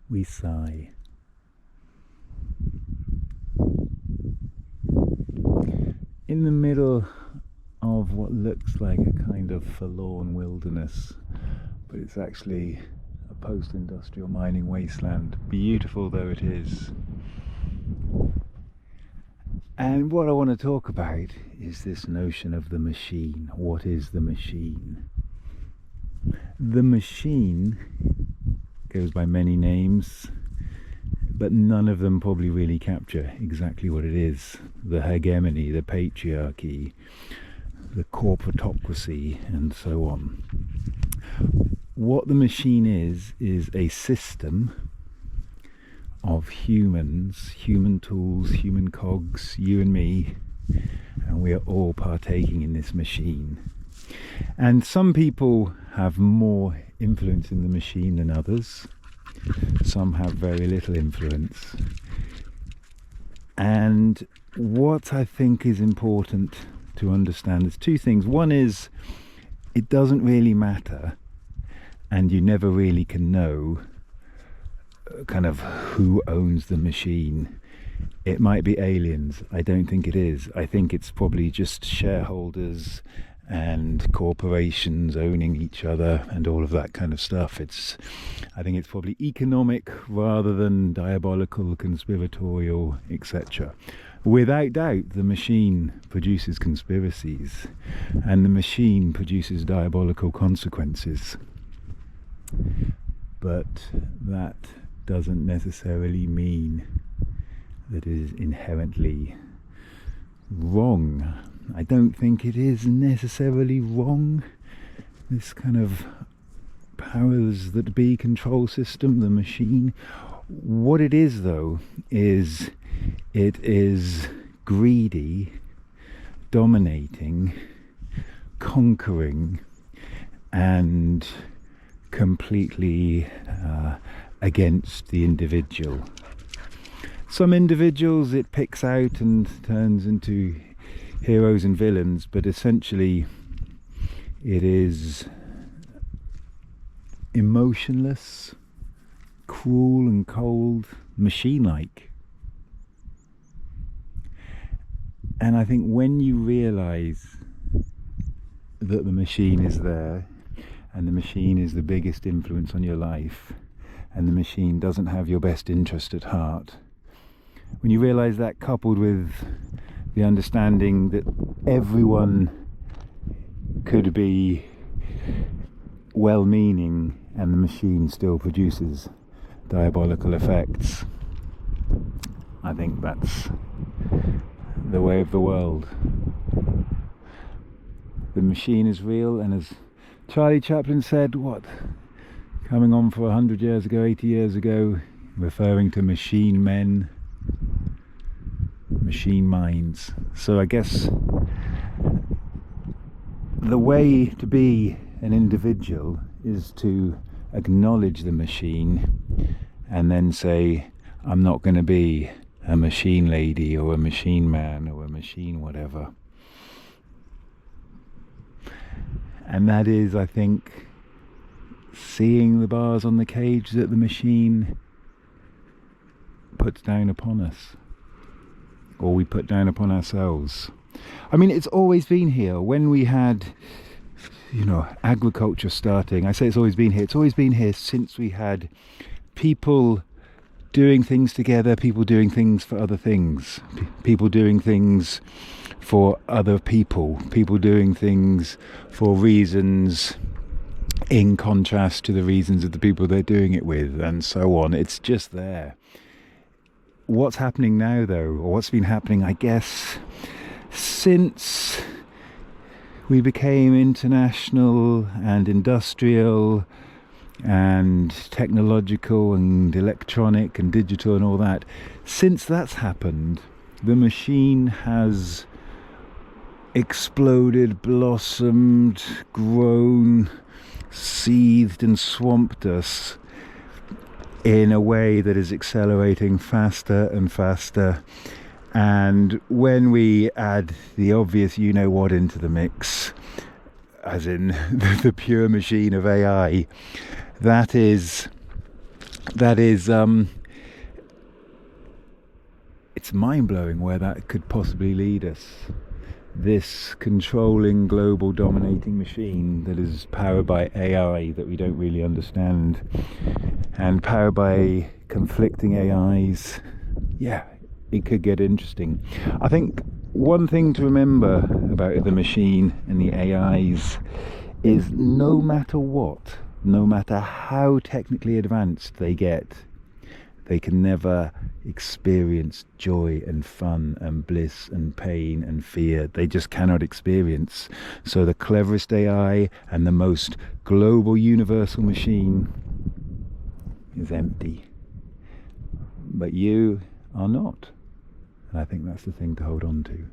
We sigh. In the middle of what looks like a kind of forlorn wilderness, but it's actually a post-industrial mining wasteland, beautiful though it is. And what I want to talk about is this notion of the machine. What is the machine? The machine goes by many names, but none of them probably really capture exactly what it is. The hegemony, the patriarchy, the corporatocracy, and so on. What the machine is a system of humans, human tools, human cogs, you and me, and we are all partaking in this machine. And some people have more influence in the machine than others. Some have very little influence. And what I think is important to understand is two things. One is, it doesn't really matter, and you never really can know kind of who owns the machine. It might be aliens. I don't think it is. I think it's probably just shareholders and corporations owning each other and all of that kind of stuff. I think it's probably economic rather than diabolical, conspiratorial, etc. Without doubt, the machine produces conspiracies, and the machine produces diabolical consequences. But that doesn't necessarily mean that it is inherently wrong. I don't think it is necessarily wrong. This kind of powers that be control system, the machine. What it is, though, is it is greedy, dominating, conquering, and completely against the individual. Some individuals it picks out and turns into heroes and villains, but essentially it is emotionless, cruel and cold, machine-like. And I think when you realise that the machine is there, and the machine is the biggest influence on your life, and the machine doesn't have your best interest at heart, when you realise that, coupled with the understanding that everyone could be well-meaning and the machine still produces diabolical effects, I think that's the way of the world. The machine is real, and as Charlie Chaplin said, coming on for 100 years ago, 80 years ago, referring to machine men, machine minds. So I guess the way to be an individual is to acknowledge the machine and then say, I'm not going to be a machine lady or a machine man or a machine whatever. And that is, I think, seeing the bars on the cage that the machine puts down upon us, or we put down upon ourselves. I mean, it's always been here. When we had, agriculture starting, I say it's always been here. It's always been here since we had people doing things together, people doing things for other things, people doing things for other people doing things for reasons in contrast to the reasons of the people they're doing it with, and so on. It's just there. What's happening now, though, or what's been happening, I guess, since we became international and industrial and technological and electronic and digital and all that, since that's happened, the machine has exploded, blossomed, grown, seethed and swamped us in a way that is accelerating faster and faster. And when we add the obvious you-know-what into the mix, as in the pure machine of AI, That is it's mind-blowing where that could possibly lead us. This controlling, global, dominating machine that is powered by AI that we don't really understand, and powered by conflicting AIs. Yeah, it could get interesting. I think one thing to remember about the machine and the AIs is no matter what, no matter how technically advanced they get, they can never experience joy and fun and bliss and pain and fear. They just cannot experience. So the cleverest AI and the most global universal machine is empty. But you are not. And I think that's the thing to hold on to.